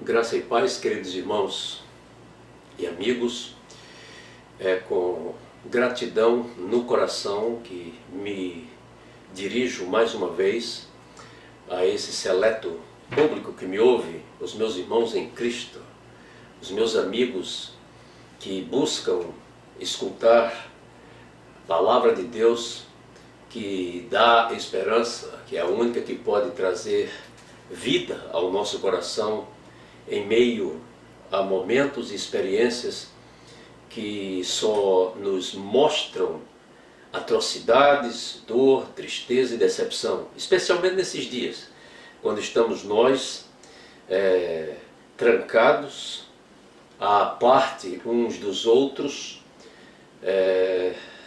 Graça e paz, queridos irmãos e amigos, é com gratidão no coração que me dirijo mais uma vez a esse seleto público que me ouve, os meus irmãos em Cristo, os meus amigos que buscam escutar a palavra de Deus que dá esperança, que é a única que pode trazer vida ao nosso coração em meio a momentos e experiências que só nos mostram atrocidades, dor, tristeza e decepção, especialmente nesses dias, quando estamos nós trancados à parte uns dos outros,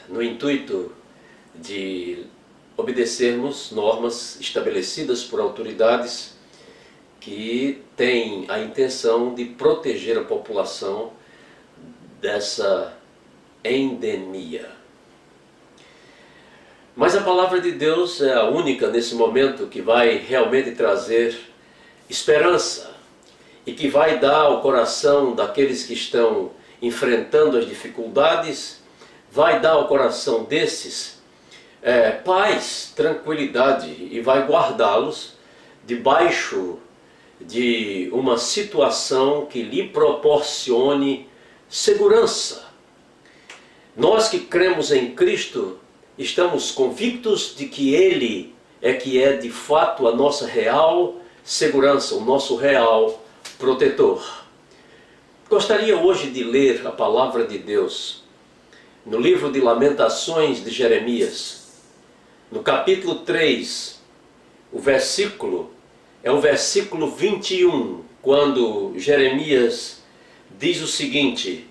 no intuito de obedecermos normas estabelecidas por autoridades que têm a intenção de proteger a população dessa endemia. Mas a palavra de Deus é a única nesse momento que vai realmente trazer esperança e que vai dar ao coração daqueles que estão enfrentando as dificuldades, vai dar ao coração desses paz, tranquilidade e vai guardá-los debaixo de uma situação que lhe proporcione segurança. Nós que cremos em Cristo estamos convictos de que Ele é que é de fato a nossa real segurança, o nosso real protetor. Gostaria hoje de ler a palavra de Deus no livro de Lamentações de Jeremias, no capítulo 3, o versículo é o versículo 21, quando Jeremias diz o seguinte: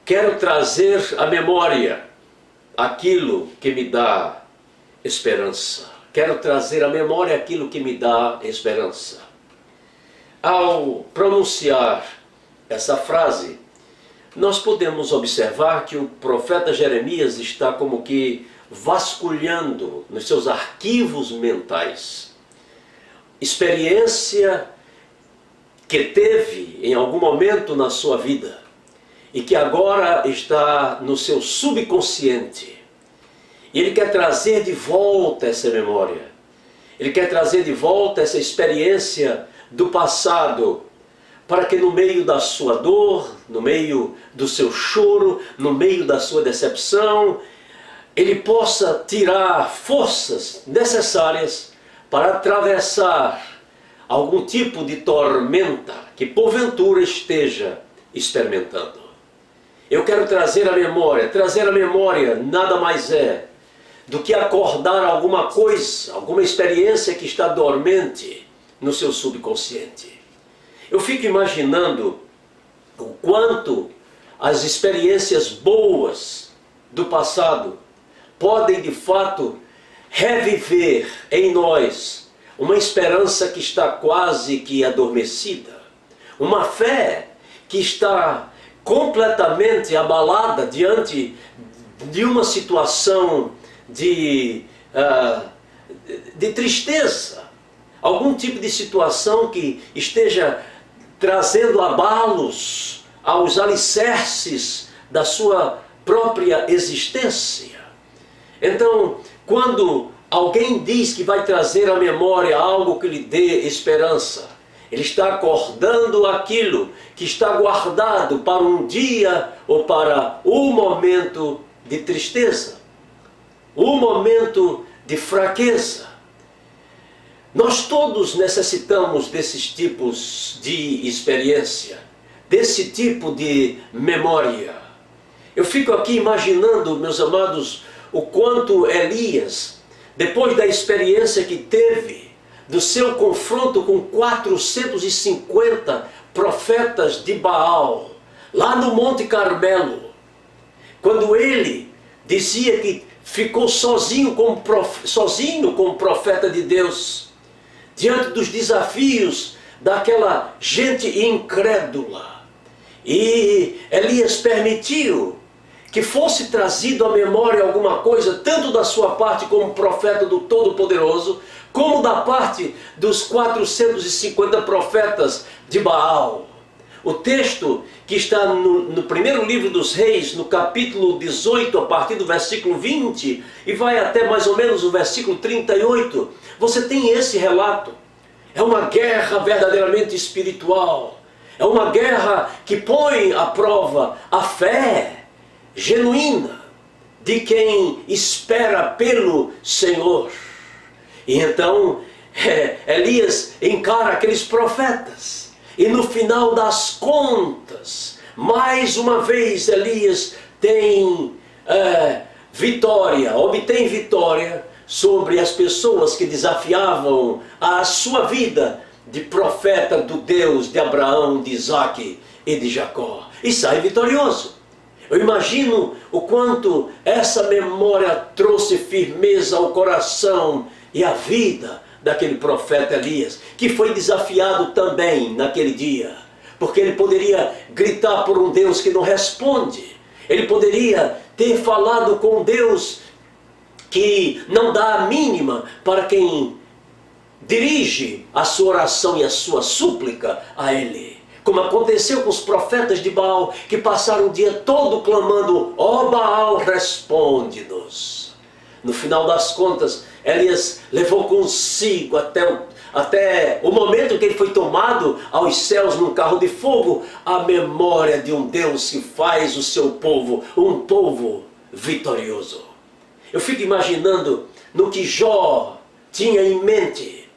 quero trazer à memória aquilo que me dá esperança. Quero trazer à memória aquilo que me dá esperança. Ao pronunciar essa frase, nós podemos observar que o profeta Jeremias está como que vasculhando nos seus arquivos mentais experiência que teve em algum momento na sua vida e que agora está no seu subconsciente. E ele quer trazer de volta essa memória. Ele quer trazer de volta essa experiência do passado, para que no meio da sua dor, no meio do seu choro, no meio da sua decepção, ele possa tirar forças necessárias para atravessar algum tipo de tormenta que porventura esteja experimentando. Eu quero trazer a memória nada mais é do que acordar alguma coisa, alguma experiência que está dormente no seu subconsciente. Eu fico imaginando o quanto as experiências boas do passado podem de fato reviver em nós uma esperança que está quase que adormecida, uma fé que está completamente abalada diante de uma situação de tristeza, algum tipo de situação que esteja trazendo abalos aos alicerces da sua própria existência. Então, quando alguém diz que vai trazer à memória algo que lhe dê esperança, ele está acordando aquilo que está guardado para um dia ou para um momento de tristeza, um momento de fraqueza. Nós todos necessitamos desses tipos de experiência, desse tipo de memória. Eu fico aqui imaginando, meus amados, o quanto Elias, depois da experiência que teve, do seu confronto com 450 profetas de Baal, lá no Monte Carmelo, quando ele dizia que ficou sozinho como profeta de Deus, diante dos desafios daquela gente incrédula. E Elias permitiu que fosse trazido à memória alguma coisa, tanto da sua parte como profeta do Todo-Poderoso, como da parte dos 450 profetas de Baal. O texto que está no primeiro livro dos Reis, no capítulo 18, a partir do versículo 20, e vai até mais ou menos o versículo 38, você tem esse relato. É uma guerra verdadeiramente espiritual. É uma guerra que põe à prova a fé genuína de quem espera pelo Senhor. E então Elias encara aqueles profetas. E no final das contas, mais uma vez Elias tem obtém vitória sobre as pessoas que desafiavam a sua vida de profeta do Deus de Abraão, de Isaque e de Jacó. E sai vitorioso. Eu imagino o quanto essa memória trouxe firmeza ao coração e à vida daquele profeta Elias, que foi desafiado também naquele dia, porque ele poderia gritar por um Deus que não responde, ele poderia ter falado com Deus que não dá a mínima para quem dirige a sua oração e a sua súplica a ele. Como aconteceu com os profetas de Baal, que passaram o dia todo clamando: ó Baal, responde-nos. No final das contas, Elias levou consigo até o momento que ele foi tomado aos céus num carro de fogo, a memória de um Deus que faz o seu povo um povo vitorioso. Eu fico imaginando no que Jó tinha em mente,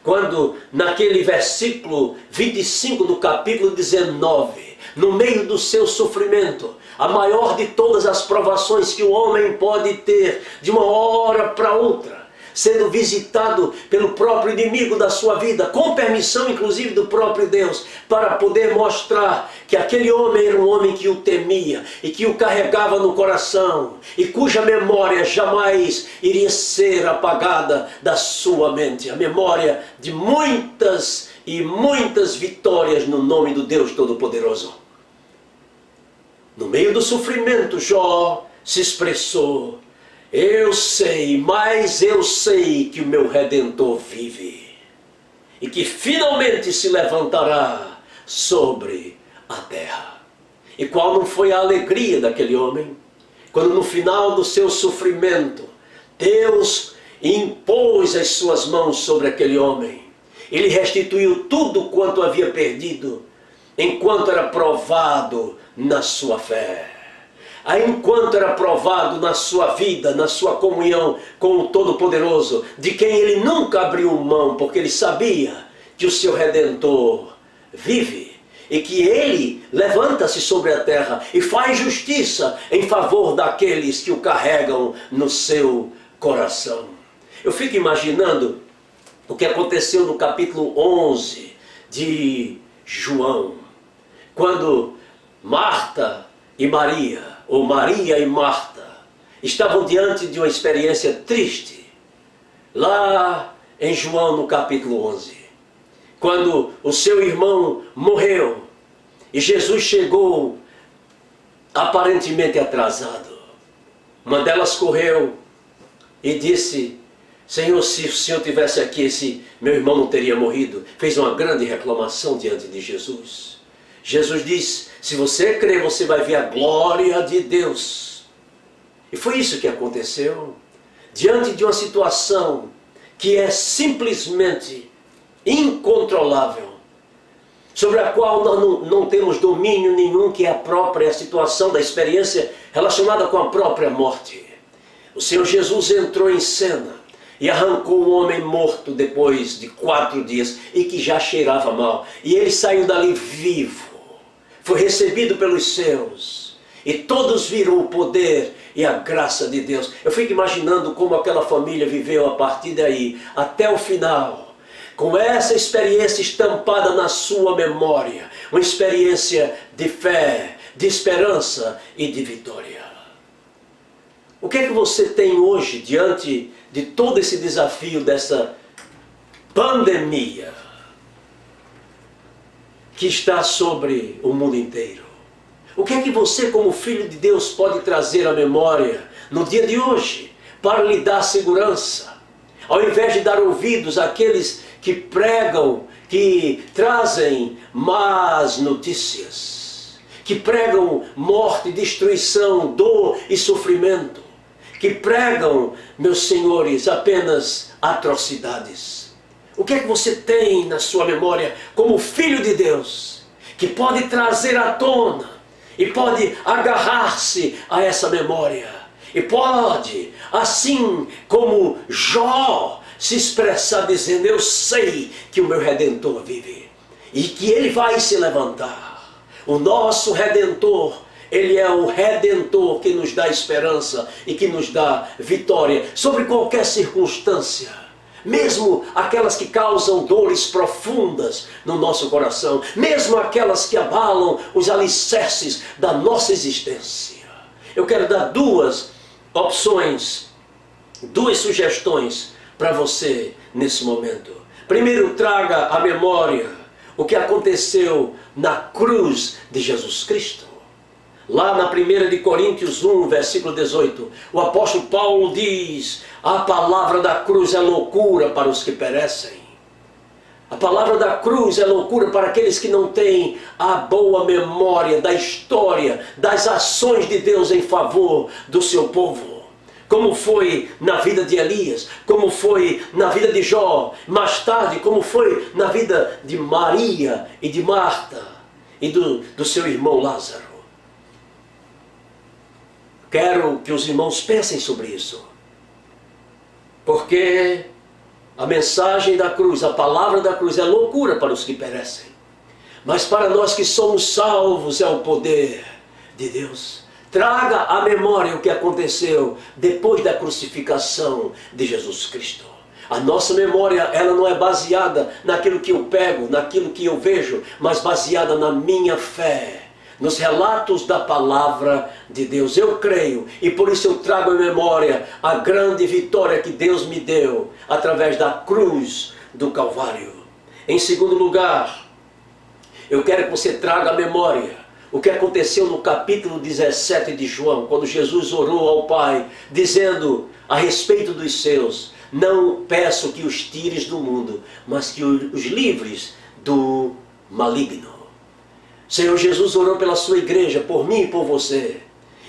quando naquele versículo 25 do capítulo 19, no meio do seu sofrimento, a maior de todas as provações que o homem pode ter, de uma hora para outra, sendo visitado pelo próprio inimigo da sua vida, com permissão inclusive do próprio Deus, para poder mostrar que aquele homem era um homem que o temia e que o carregava no coração e cuja memória jamais iria ser apagada da sua mente. A memória de muitas e muitas vitórias no nome do Deus Todo-Poderoso. No meio do sofrimento, Jó se expressou: eu sei, mas eu sei que o meu Redentor vive e que finalmente se levantará sobre a terra. E qual não foi a alegria daquele homem, quando no final do seu sofrimento, Deus impôs as suas mãos sobre aquele homem. Ele restituiu tudo quanto havia perdido, enquanto era provado na sua fé. Enquanto era provado na sua vida, na sua comunhão com o Todo-Poderoso, de quem ele nunca abriu mão, porque ele sabia que o seu Redentor vive e que ele levanta-se sobre a terra e faz justiça em favor daqueles que o carregam no seu coração. Eu fico imaginando o que aconteceu no capítulo 11 de João, quando Marta e Maria, ou Maria e Marta, estavam diante de uma experiência triste, lá em João no capítulo 11, quando o seu irmão morreu e Jesus chegou aparentemente atrasado. Uma delas correu e disse: Senhor, se o Senhor tivesse aqui, esse meu irmão não teria morrido. Fez uma grande reclamação diante de Jesus. Jesus disse: se você crer, você vai ver a glória de Deus. E foi isso que aconteceu. Diante de uma situação que é simplesmente incontrolável, sobre a qual nós não temos domínio nenhum, que é a própria situação da experiência relacionada com a própria morte. O Senhor Jesus entrou em cena e arrancou um homem morto depois de 4 dias e que já cheirava mal. E ele saiu dali vivo. Foi recebido pelos seus. E todos viram o poder e a graça de Deus. Eu fico imaginando como aquela família viveu a partir daí, até o final, com essa experiência estampada na sua memória. Uma experiência de fé, de esperança e de vitória. O que é que você tem hoje diante de todo esse desafio dessa pandemia que está sobre o mundo inteiro? O que é que você, como filho de Deus, pode trazer à memória no dia de hoje para lhe dar segurança? Ao invés de dar ouvidos àqueles que pregam, que trazem más notícias, que pregam morte, destruição, dor e sofrimento, que pregam, meus senhores, apenas atrocidades. O que é que você tem na sua memória como filho de Deus, que pode trazer à tona e pode agarrar-se a essa memória? E pode, assim como Jó, se expressar dizendo: eu sei que o meu Redentor vive e que ele vai se levantar. O nosso Redentor, ele é o Redentor que nos dá esperança e que nos dá vitória sobre qualquer circunstância, mesmo aquelas que causam dores profundas no nosso coração, mesmo aquelas que abalam os alicerces da nossa existência. Eu quero dar duas opções, duas sugestões para você nesse momento. Primeiro, traga à memória o que aconteceu na cruz de Jesus Cristo. Lá na 1 de Coríntios 1, versículo 18, o apóstolo Paulo diz: a palavra da cruz é loucura para os que perecem. A palavra da cruz é loucura para aqueles que não têm a boa memória da história, das ações de Deus em favor do seu povo. Como foi na vida de Elias, como foi na vida de Jó, mais tarde, como foi na vida de Maria e de Marta e do seu irmão Lázaro. Quero que os irmãos pensem sobre isso, porque a mensagem da cruz, a palavra da cruz é loucura para os que perecem, mas para nós que somos salvos é o poder de Deus. Traga à memória o que aconteceu depois da crucificação de Jesus Cristo. A nossa memória, ela não é baseada naquilo que eu pego, naquilo que eu vejo, mas baseada na minha fé, nos relatos da palavra de Deus. Eu creio e por isso eu trago à memória a grande vitória que Deus me deu através da cruz do Calvário. Em segundo lugar, eu quero que você traga à memória o que aconteceu no capítulo 17 de João, quando Jesus orou ao Pai, dizendo a respeito dos seus: não peço que os tires do mundo, mas que os livres do maligno. Senhor Jesus orou pela sua igreja, por mim e por você.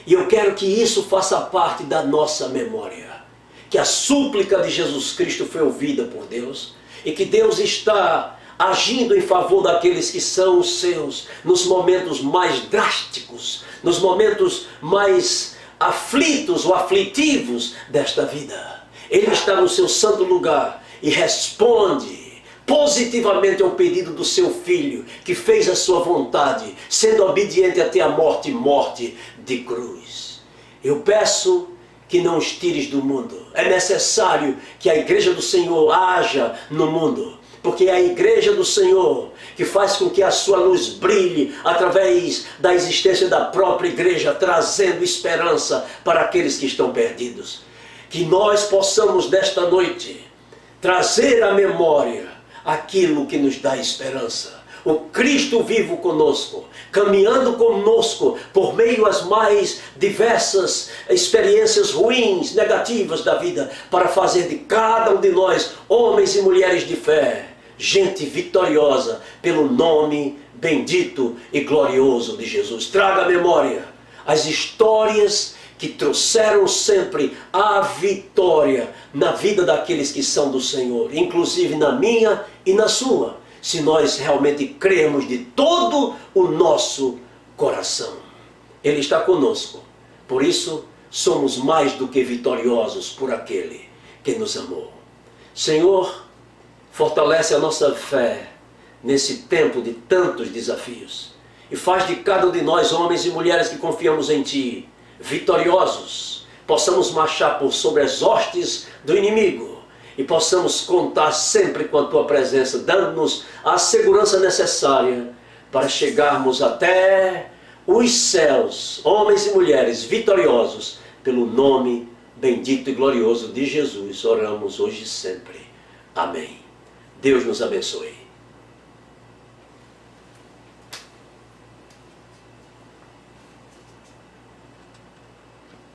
E eu quero que isso faça parte da nossa memória. Que a súplica de Jesus Cristo foi ouvida por Deus. E que Deus está agindo em favor daqueles que são os seus, nos momentos mais drásticos, nos momentos mais aflitos ou aflitivos desta vida. Ele está no seu santo lugar e responde positivamente ao pedido do seu filho, que fez a sua vontade, sendo obediente até a morte, morte de cruz. Eu peço que não os tires do mundo. É necessário que a igreja do Senhor haja no mundo, porque é a igreja do Senhor que faz com que a sua luz brilhe através da existência da própria igreja, trazendo esperança para aqueles que estão perdidos. Que nós possamos nesta noite trazer à memória aquilo que nos dá esperança. O Cristo vivo conosco, caminhando conosco por meio às mais diversas experiências ruins, negativas da vida, para fazer de cada um de nós homens e mulheres de fé, gente vitoriosa pelo nome bendito e glorioso de Jesus. Traga à memória as histórias que trouxeram sempre a vitória na vida daqueles que são do Senhor, inclusive na minha e na sua, se nós realmente cremos de todo o nosso coração. Ele está conosco, por isso somos mais do que vitoriosos por aquele que nos amou. Senhor, fortalece a nossa fé nesse tempo de tantos desafios e faz de cada um de nós, homens e mulheres que confiamos em Ti, vitoriosos, possamos marchar por sobre as hostes do inimigo e possamos contar sempre com a Tua presença, dando-nos a segurança necessária para chegarmos até os céus, homens e mulheres vitoriosos, pelo nome bendito e glorioso de Jesus. Oramos hoje e sempre. Amém. Deus nos abençoe.